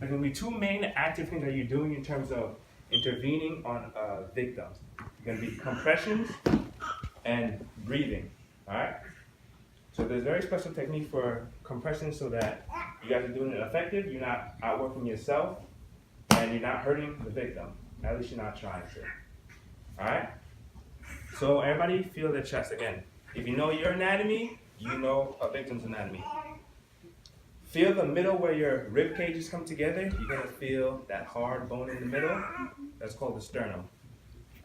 there's going to be two main active things that you're doing in terms of intervening on victims. You're going to be compressions and breathing. All right? So there's a very special technique for compression so that you guys are doing it effective, you're not outworking yourself, and you're not hurting the victim. At least you're not trying to. All right? So everybody feel their chest again. If you know your anatomy, you know a victim's anatomy. Feel the middle where your rib cages come together. You're gonna feel that hard bone in the middle. That's called the sternum.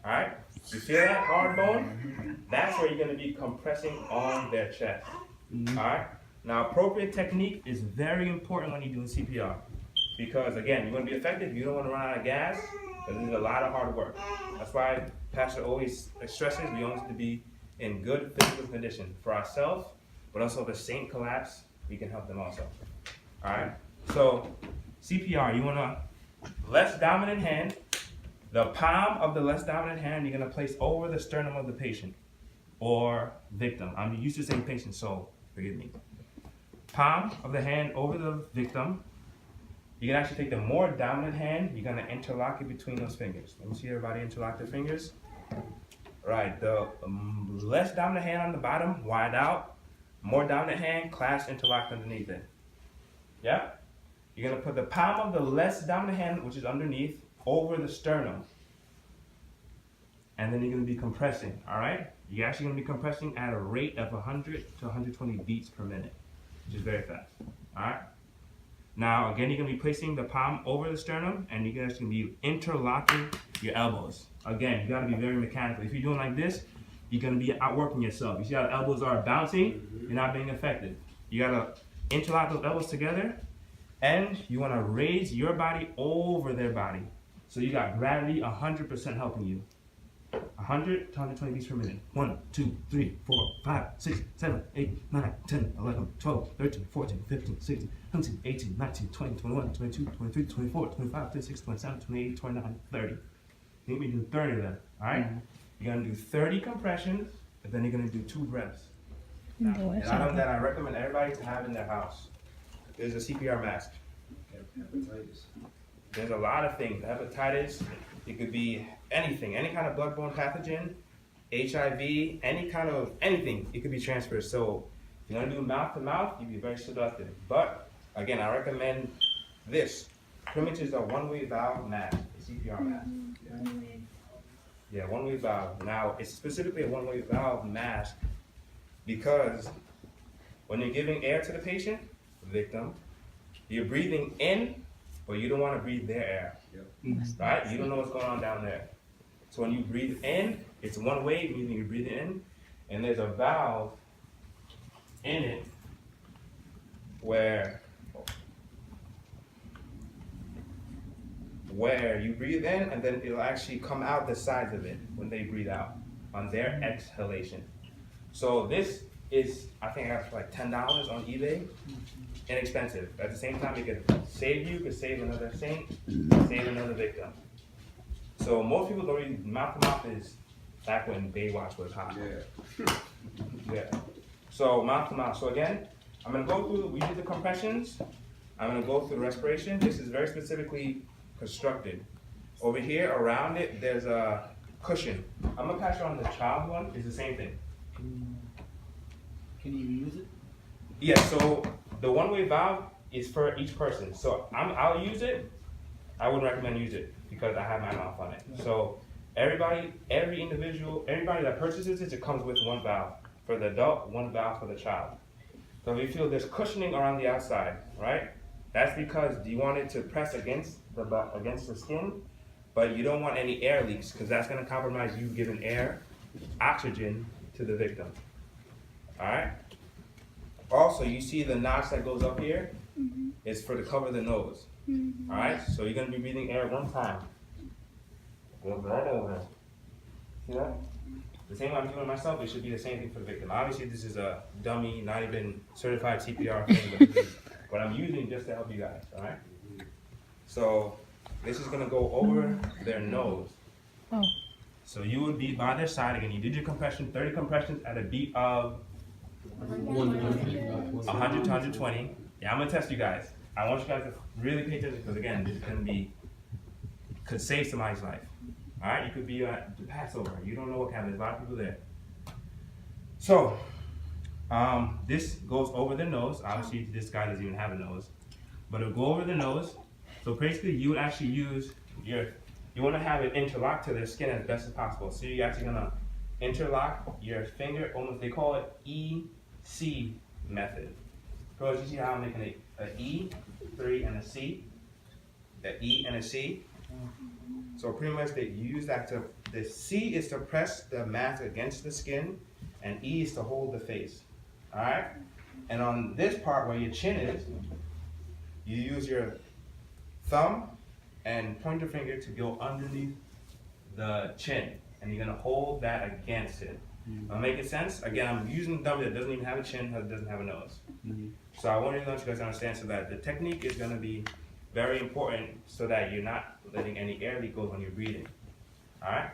All right? You feel that hard bone? That's where you're gonna be compressing on their chest. All right? Now, appropriate technique is very important when you're doing CPR. Because again, you want to be effective, you don't want to run out of gas, because this is a lot of hard work. That's why Pastor always stresses we want to be in good physical condition for ourselves, but also if a saint collapse, we can help them also. All right? So, CPR, you want to less dominant hand, the palm of the less dominant hand, you're going to place over the sternum of the patient or victim. I'm used to saying patient, so forgive me. Palm of the hand over the victim. You can actually take the more dominant hand, you're going to interlock it between those fingers. Let me see everybody interlock their fingers. Right, the less dominant hand on the bottom, wide out. More dominant hand, clasp interlocked underneath it. Yeah? You're going to put the palm of the less dominant hand, which is underneath, over the sternum. And then you're going to be compressing, all right? You're actually going to be compressing at a rate of 100 to 120 beats per minute, which is very fast, all right? Now, again, you're going to be placing the palm over the sternum, and you're actually going to be interlocking your elbows. Again, you got to be very mechanical. If you're doing like this, you're going to be outworking yourself. You see how the elbows are bouncing? You're not being effective. You got to interlock those elbows together, and you want to raise your body over their body. So you got gravity 100% helping you. 100 to 120 beats per minute. 1, 2, 3, 4, 5, 6, 7, 8, 9, 10, 11, 12, 13, 14, 15, 16, 17, 18, 19, 20, 21, 22, 23, 24, 25, 26, 27, 28, 29, 30. You think we do 30 of them, all right? You're going to do 30 compressions, and then you're going to do 2 reps. Now, an item that I recommend everybody to have in their house is a CPR mask. Hepatitis. There's a lot of things. Hepatitis, it could be anything, any kind of bloodborne pathogen, HIV, any kind of anything, it could be transferred. So if you're going to do mouth to mouth, you'd be very seductive. But again, I recommend this. Pretty much is a one-way valve mask, a CPR mask. Yeah, one-way valve. Now, it's specifically a one-way valve mask because when you're giving air to the patient, victim, you're breathing in, but you don't want to breathe their air. Right? You don't know what's going on down there. So when you breathe in, it's one way, meaning you breathe in, and there's a valve in it where you breathe in, and then it'll actually come out the sides of it when they breathe out on their exhalation. So this is, I think that's like $10 on eBay. Inexpensive. At the same time, it could save you, could save another saint, save another victim. So most people don't really, mouth to mouth is back when Baywatch was hot. Yeah. So mouth to mouth. So again, I'm gonna go through, we did the compressions. I'm gonna go through the respiration. This is very specifically constructed. Over here, around it, there's a cushion. I'm gonna pass you on the child one, it's the same thing. Can you use it? Yeah, so the one-way valve is for each person. So I'll use it. I wouldn't recommend use it because I have my mouth on it. So everybody that purchases it comes with one valve. For the adult, one valve for the child. So if you feel there's cushioning around the outside, right? That's because you want it to press against the skin, but you don't want any air leaks because that's going to compromise you giving air, oxygen to the victim. All right? Also, you see the notch that goes up here? It's for to cover the nose. All right? So you're going to be breathing air one time. Go right over. See that? The same way I'm doing myself, it should be the same thing for the victim. Obviously, this is a dummy, not even certified CPR thing, but I'm using just to help you guys. All right? So this is going to go over their nose. So you would be by their side again. You did your compression, 30 compressions at a beat of 100 to 120. Yeah, I'm gonna test you guys. I want you guys to really pay attention because again, this could save somebody's life. All right, you could be at the Passover. You don't know what kind. There's a lot of people there. So, this goes over the nose. Obviously, this guy doesn't even have a nose, but it'll go over the nose. So basically, you would actually use you want to have it interlocked to the skin as best as possible. So you're actually gonna interlock your finger, almost, they call it EC method. Girls, you see how I'm making an E, 3, and a C? The E and a C. So pretty much they use that to, the C is to press the mask against the skin, and E is to hold the face. Alright? And on this part where your chin is, you use your thumb and pointer finger to go underneath the chin. And you're gonna hold that against it. Making sense? Again, I'm using a dummy that doesn't even have a chin, that doesn't have a nose. So I want you guys to understand so that the technique is gonna be very important so that you're not letting any air leak go when you're breathing. Alright?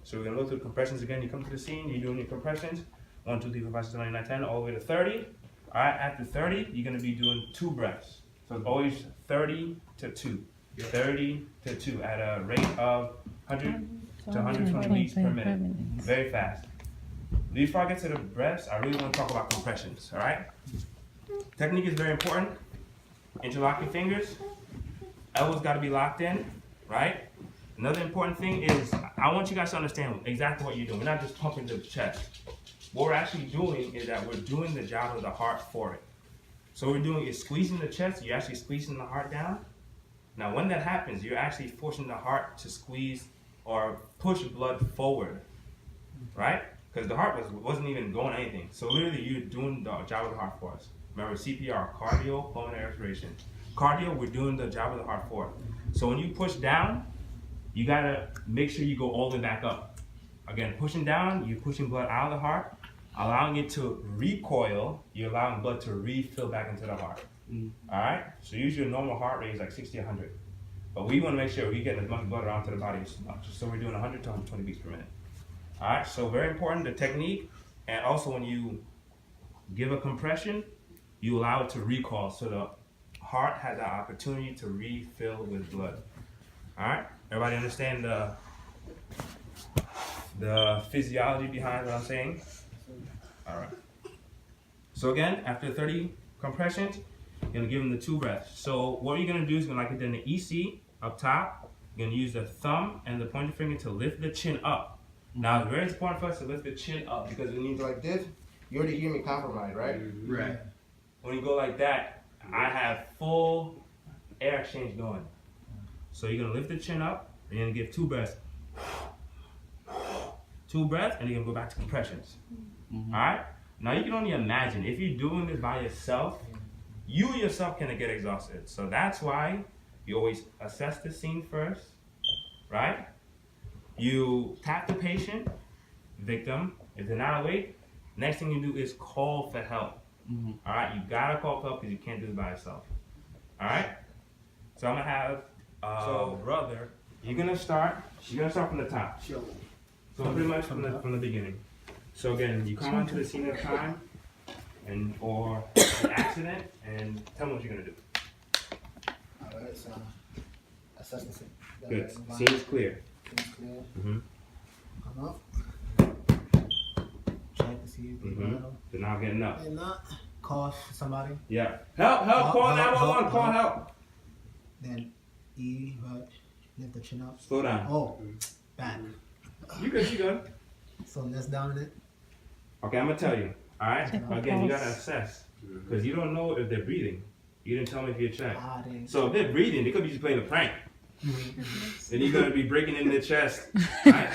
So we're gonna go through compressions again. You come to the scene, you're doing your compressions. 1, 2, 3, 4, 5, 6, 7, 8, 9, 10, all the way to 30. Alright, after 30, you're gonna be doing 2 breaths. So it's always 30 to 2. 30 to 2 at a rate of 100 to 120 beats per minute. Very fast. Before I get to the breaths, I really want to talk about compressions, alright? Technique is very important. Interlock your fingers. Elbows got to be locked in, right? Another important thing is, I want you guys to understand exactly what you're doing. We're not just pumping the chest. What we're actually doing is that we're doing the job of the heart for it. So what we're doing is squeezing the chest, you're actually squeezing the heart down. Now when that happens, you're actually forcing the heart to squeeze or push blood forward, right? Because the heart wasn't even going anything. So literally you're doing the job of the heart for us. Remember CPR, cardio, pulmonary respiration. Cardio, we're doing the job of the heart for it. So when you push down, you gotta make sure you go all the way back up. Again, pushing down, you're pushing blood out of the heart, allowing it to recoil, you're allowing blood to refill back into the heart. Alright? So usually your normal heart rate is like 60, 100. But we want to make sure we're getting as much blood around to the body as much. So we're doing 100 to 120 beats per minute. Alright, so very important, the technique, and also when you give a compression, you allow it to recoil so the heart has the opportunity to refill with blood. Alright? Everybody understand the physiology behind what I'm saying? Alright. So again, after 30 compressions, you're going to give them the 2 breaths. So what you're going to do is, like it did in the EC up top, you're going to use the thumb and the pointer finger to lift the chin up. Now it's very important for us to lift the chin up because when you go like this, you already hear me compromise, right? Right. When you go like that, I have full air exchange going. So you're going to lift the chin up, and you're going to give 2 breaths. 2 breaths, and you're going to go back to compressions. Alright? Now you can only imagine, if you're doing this by yourself, you yourself can get exhausted. So that's why you always assess the scene first, right? You tap the patient, victim. If they're not awake, next thing you do is call for help. Alright, you gotta call for help because you can't do it by yourself. Alright? So I'm gonna have so brother, you're gonna start from the top. So pretty much from the beginning. So again, you come onto the scene of crime or an accident, and tell me what you're gonna do. Alright, so assess the scene. Good. Scene is clear. Scene is clear. Come up. Check to see if They're not getting up. they're not. Call somebody. Yeah. Help! Call 911. Call help. Then E, right? Lift the chin up. Slow down. Oh, back. You good. So let's down it. Okay, I'm gonna tell you. All right. Again, you gotta assess because you don't know if they're breathing. You didn't tell me if you're checked. So if they're breathing, they could be just playing a prank. Then you're gonna be breaking in the chest. Right?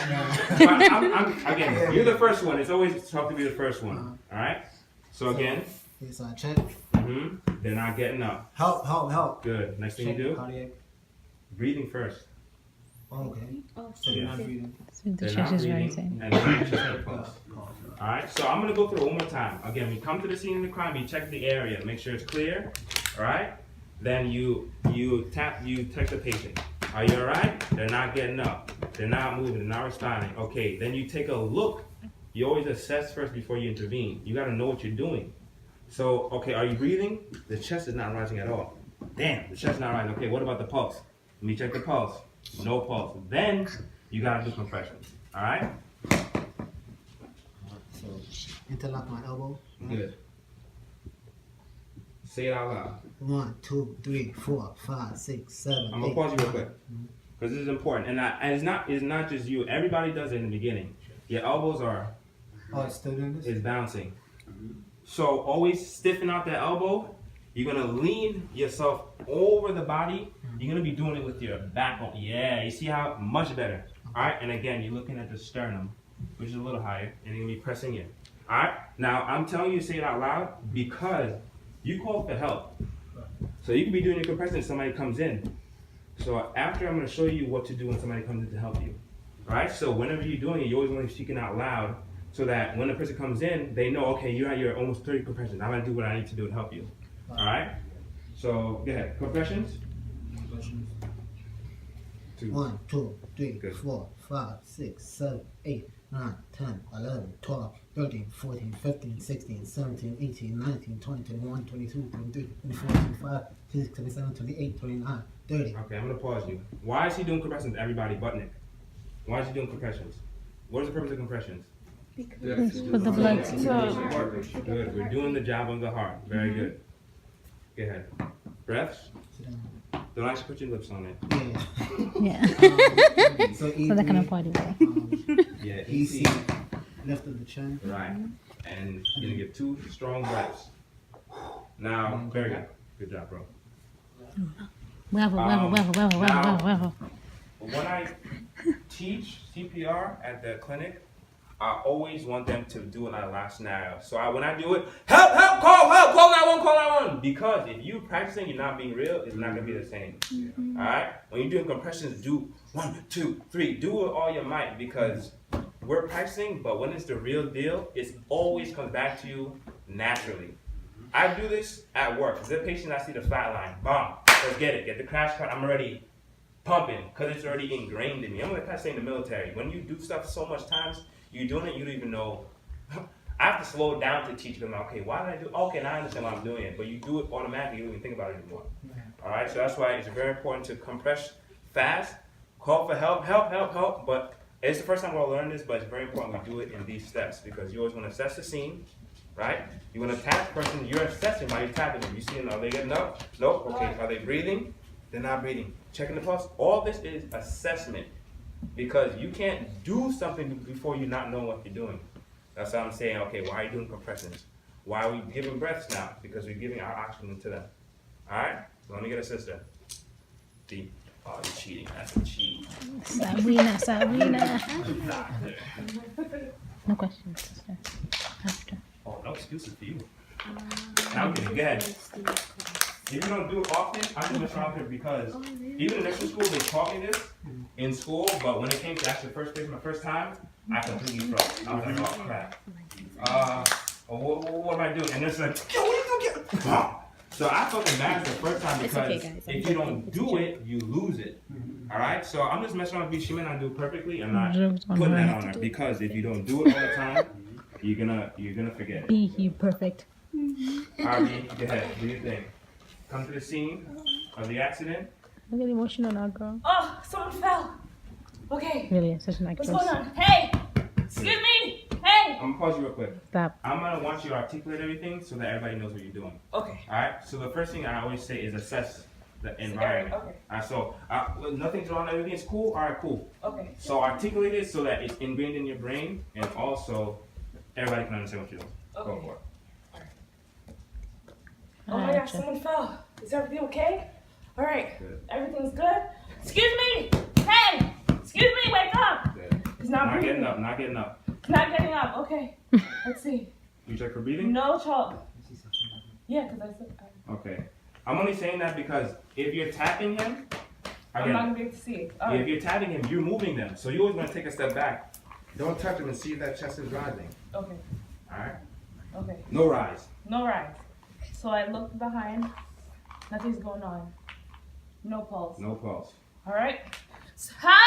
Again, you're the first one. It's always tough to be the first one. All right. So again. It's a check. They're not getting up. Help. Good. Next thing you do. Cardiac. Breathing first. Okay. So they're not breathing. So the chest is rising. And the chest is closed. Alright, so I'm gonna go through it one more time. Again, we come to the scene of the crime, you check the area, make sure it's clear. Alright? Then you text the patient. Are you alright? They're not getting up. They're not moving, they're not responding. Okay, then you take a look. You always assess first before you intervene. You gotta know what you're doing. So, okay, are you breathing? The chest is not rising at all. Damn, the chest is not rising. Okay, what about the pulse? Let me check the pulse. No pulse. Then you gotta do compressions. All right? So interlock my elbow. Good. Say it out loud. 1, 2, 3, 4, 5, 6, 7. I'm gonna pause you real quick because this is important, and it's not just you. Everybody does it in the beginning. Your elbows are Oh, it's still doing this? is bouncing. So always stiffen out that elbow. You're gonna lean yourself over the body. You're gonna be doing it with your back on. Yeah, you see how much better. All right, and again, you're looking at the sternum, which is a little higher, and you're gonna be pressing in. All right. Now I'm telling you to say it out loud because you call for help. So you can be doing your compression and somebody comes in. So after I'm gonna show you what to do when somebody comes in to help you. All right. So whenever you're doing it, you always want to be speaking out loud. So that when the person comes in, they know, okay, you're at your almost 30 compressions. I'm gonna do what I need to do to help you. All right? So go ahead. Compressions? 2. 1, 2, 3, Good. 4, 5, 6, 7, 8, 9, 10, 11, 12, 13, 14, 15, 16, 17, 18, 19, 20, 21, 22, 23, 24, 25, 26, 27, 28, 29, 30. Okay, I'm gonna pause you. Why is he doing compressions, everybody but Nick? Why is he doing compressions? What is the purpose of compressions? For the blood to Good. We're doing the job of the heart. Very good. Go ahead. Breaths? Sit down. Don't actually put your lips on it. Yeah. yeah. So So that kind of E3, party way. Yeah, EC, easy. left of the chin. Right. And you're gonna give 2 strong breaths. Now, very good. Good job, bro. Well. When I teach CPR at the clinic, I always want them to do it in that last scenario. So when I do it, help, call 911. Because if you practicing, you're not being real, it's not gonna be the same. All right. When you're doing compressions, do 1, 2, 3. Do it all your might because we're practicing. But when it's the real deal, it always comes back to you naturally. I do this at work. The patient, I see the flat line, bomb. Let's get it. Get the crash cart. I'm already pumping because it's already ingrained in me. I'm like I say in the military. When you do stuff so much times, you're doing it, you don't even know. I have to slow down to teach them, okay, why did I do it? Okay, now I understand why I'm doing it. But you do it automatically, you don't even think about it anymore. All right, so that's why it's very important to compress fast, call for help, but it's the first time we'll learn this, but it's very important we do it in these steps because you always want to assess the scene, right? You want to tap the person, you're assessing while you're tapping them. You see them, are they getting up? Nope, okay, are they breathing? They're not breathing. Checking the pulse. All this is assessment because you can't do something before you not know what you're doing. That's why I'm saying, okay, why are you doing compressions? Why are we giving breaths now? Because we're giving our oxygen to them. All right? So let me get a sister. D. Oh, you're cheating. That's a cheat. Sabrina. No questions, sister. After. Oh, no excuses for you. I'm kidding. Go ahead. If you don't do it often, I'm just trying to because even in nursing school, they taught me this in school, but when it came to actually first place my first time, I completely froze. I was like, oh crap. What am I doing? And it's like, yo, what are you doing? So I felt embarrassed the first time because if you don't do it, you lose it. All right? So I'm just messing around with you. She may not do it perfectly. I'm not putting that on her because if you don't do it all the time, you're gonna forget it. Be here perfect. Arby, go ahead. Do your thing. Come to the scene of the accident. I get emotional now, girl. Oh, someone fell. Okay. Really, such an What's actress. going on? Hey! Excuse me! Hey! I'm gonna pause you real quick. Stop. I'm gonna want you to articulate everything so that everybody knows what you're doing. Okay. Alright? So the first thing I always say is assess the environment. Okay. Alright, so nothing's wrong, everything is cool? Alright, cool. Okay. So articulate it so that it's ingrained in your brain and also everybody can understand what you're doing. Okay. Go for it. Oh my gosh, someone fell. Is everything okay? Alright. Good. Everything's good? Excuse me! Hey! Excuse me, wake up! Good. He's not breathing. Not getting up. He's not getting up. Okay. Let's see. You check for breathing? No trouble. Yeah, because I said Okay. I'm only saying that because if you're tapping him, I'm not gonna be able to see it. Alright. if you're tapping him, you're moving them. So you always want to take a step back. Don't touch him and see if that chest is rising. Okay. Alright? Okay. No rise. No rise. So I looked behind. Nothing's going on. No pulse. No pulse. Alright? Hi!